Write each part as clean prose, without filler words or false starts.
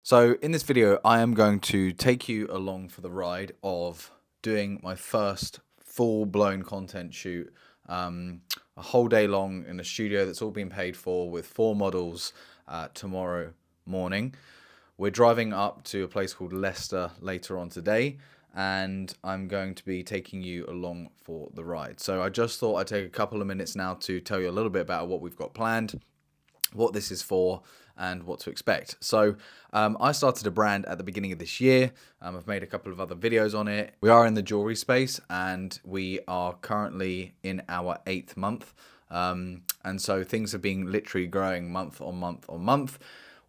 So in this video, I am going to take you along for the ride of doing my first full-blown content shoot, a whole day long in a studio that's all been paid for with 4 models tomorrow morning. We're driving up to a place called Leicester later on today, and I'm going to be taking you along for the ride. So I just thought I'd take a couple of minutes now to tell you a little bit about what we've got planned, what this is for, and what to expect. So I started a brand at the beginning of this year. I've made a couple of other videos on it. We are in the jewelry space, and we are currently in our 8th month. And so things have been literally growing month on month on month.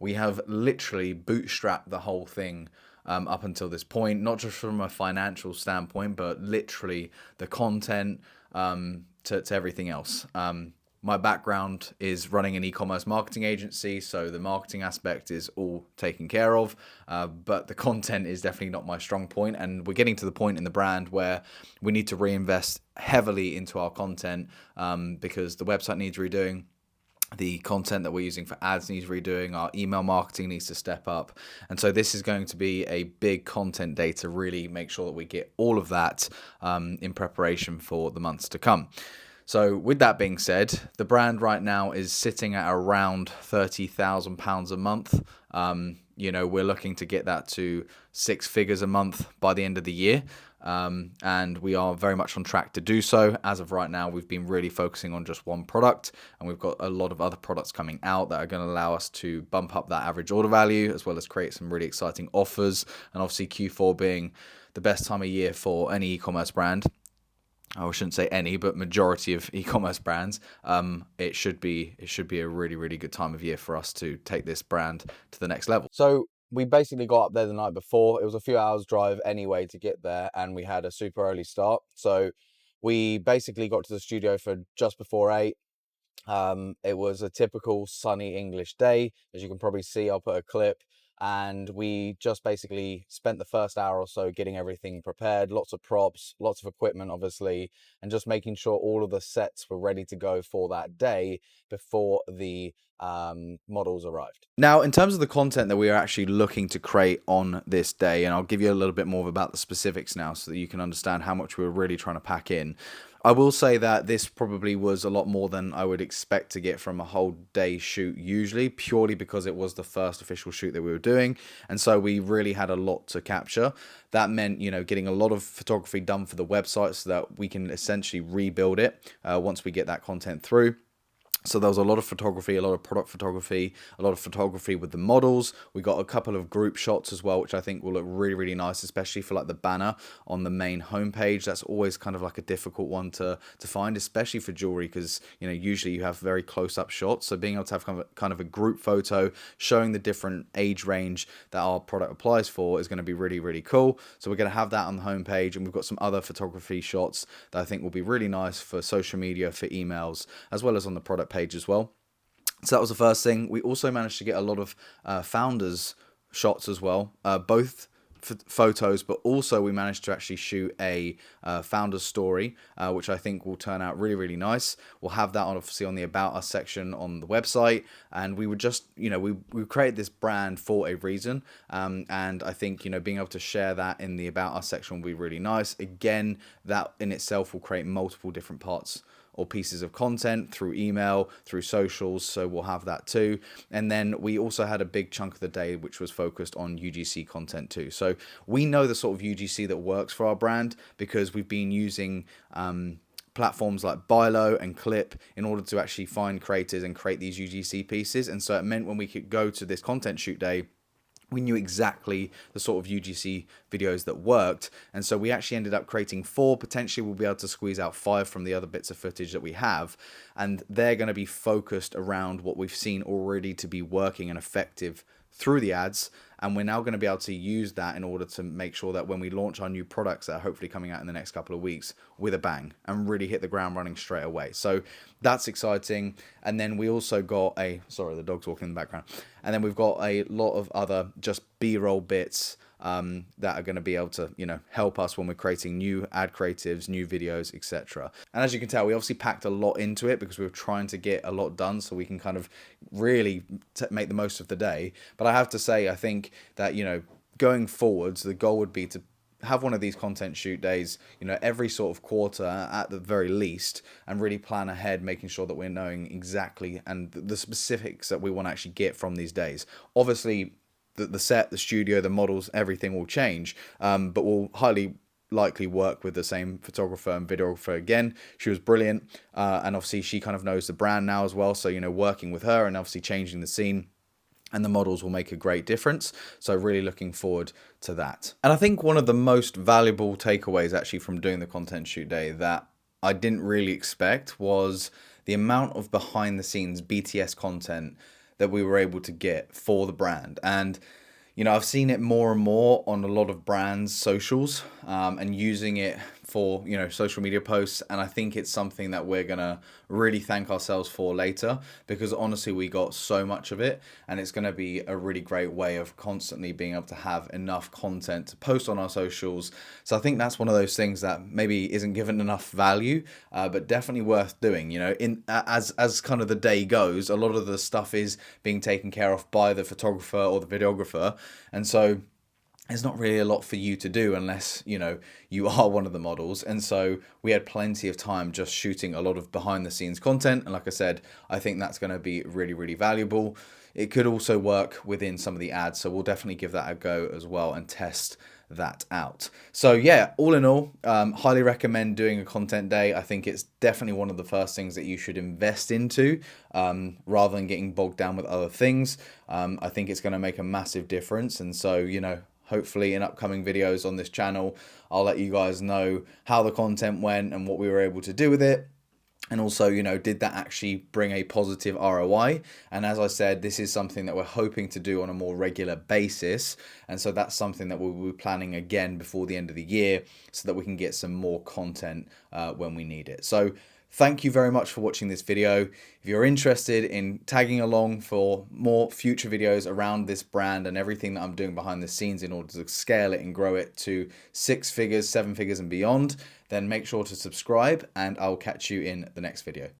We have literally bootstrapped the whole thing up until this point, not just from a financial standpoint, but literally the content to everything else. My background is running an e-commerce marketing agency, so the marketing aspect is all taken care of, but the content is definitely not my strong point, and we're getting to the point in the brand where we need to reinvest heavily into our content because the website needs redoing. The content that we're using for ads needs redoing. Our email marketing needs to step up. And so this is going to be a big content day to really make sure that we get all of that in preparation for the months to come. So with that being said, the brand right now is sitting at around £30,000 a month. We're looking to get that to 6 figures a month by the end of the year. And we are very much on track to do so. As of right now, we've been really focusing on just one product, and we've got a lot of other products coming out that are going to allow us to bump up that average order value, as well as create some really exciting offers. And obviously Q4 being the best time of year for any e-commerce brand. I shouldn't say any, but majority of e-commerce brands, it should be a really, really good time of year for us to take this brand to the next level. So we basically got up there the night before. It was a few hours drive anyway to get there, and we had a super early start. So we basically got to the studio for just before 8. It was a typical sunny English day. As you can probably see, I'll put a clip. And we just basically spent the first hour or so getting everything prepared, lots of props, lots of equipment, obviously, and just making sure all of the sets were ready to go for that day before the models arrived. Now, in terms of the content that we are actually looking to create on this day, and I'll give you a little bit more about the specifics now so that you can understand how much we're really trying to pack in. I will say that this probably was a lot more than I would expect to get from a whole day shoot usually, purely because it was the first official shoot that we were doing. And so we really had a lot to capture. That meant, getting a lot of photography done for the website so that we can essentially rebuild it once we get that content through. So there was a lot of photography, a lot of product photography, a lot of photography with the models. We got a couple of group shots as well, which I think will look really, really nice, especially for like the banner on the main homepage. That's always kind of like a difficult one to find, especially for jewelry, because usually you have very close-up shots. So being able to have kind of a group photo showing the different age range that our product applies for is going to be really, really cool. So we're going to have that on the homepage, and we've got some other photography shots that I think will be really nice for social media, for emails, as well as on the product page as well. So that was the first thing. We also managed to get a lot of founders shots as well, both photos, but also we managed to actually shoot a founder's story, which I think will turn out really, really nice. We'll have that obviously on the About Us section on the website, and we would just, we created this brand for a reason, and I think, being able to share that in the About Us section will be really nice. Again, that in itself will create multiple different parts or pieces of content through email, through socials, so we'll have that too. And then we also had a big chunk of the day which was focused on UGC content too. So we know the sort of UGC that works for our brand because we've been using platforms like Bilo and Clip in order to actually find creators and create these UGC pieces. And so it meant when we could go to this content shoot day, we knew exactly the sort of UGC videos that worked. And so we actually ended up creating 4. Potentially we'll be able to squeeze out 5 from the other bits of footage that we have. And they're going to be focused around what we've seen already to be working and effective through the ads. And we're now going to be able to use that in order to make sure that when we launch our new products that are hopefully coming out in the next couple of weeks with a bang and really hit the ground running straight away. So that's exciting. And then we also got sorry, the dog's walking in the background. And then we've got a lot of other just B-roll bits that are going to be able to, you know, help us when we're creating new ad creatives, new videos, etc. And as you can tell, we obviously packed a lot into it because we were trying to get a lot done so we can kind of really make the most of the day. But I have to say, I think that, you know, going forwards, the goal would be to have one of these content shoot days, you know, every sort of quarter at the very least, and really plan ahead, making sure that we're knowing exactly and the specifics that we want to actually get from these days. Obviously, the set, the studio, the models, everything will change, but we'll highly likely work with the same photographer and videographer again. She was brilliant, and obviously she kind of knows the brand now as well, so, you know, working with her and obviously changing the scene and the models will make a great difference. So really looking forward to that. And I think one of the most valuable takeaways actually from doing the content shoot day that I didn't really expect was the amount of behind the scenes BTS content that we were able to get for the brand. And you know, I've seen it more and more on a lot of brands' socials, and using it for, you know, social media posts. And I think it's something that we're going to really thank ourselves for later, because honestly, we got so much of it, and it's going to be a really great way of constantly being able to have enough content to post on our socials. So I think that's one of those things that maybe isn't given enough value, but definitely worth doing. You know, as kind of the day goes, a lot of the stuff is being taken care of by the photographer or the videographer. And so there's not really a lot for you to do unless, you know, you are one of the models. And so we had plenty of time just shooting a lot of behind the scenes content. And like I said, I think that's going to be really, really valuable. It could also work within some of the ads. So we'll definitely give that a go as well and test that out. So yeah, all in all, highly recommend doing a content day. I think it's definitely one of the first things that you should invest into, rather than getting bogged down with other things. I think it's going to make a massive difference. And so, you know, hopefully in upcoming videos on this channel, I'll let you guys know how the content went and what we were able to do with it. And also, you know, did that actually bring a positive ROI? And as I said, this is something that we're hoping to do on a more regular basis. And so that's something that we'll be planning again before the end of the year so that we can get some more content when we need it. So thank you very much for watching this video. If you're interested in tagging along for more future videos around this brand and everything that I'm doing behind the scenes in order to scale it and grow it to 6 figures, 7 figures and beyond, then make sure to subscribe, and I'll catch you in the next video.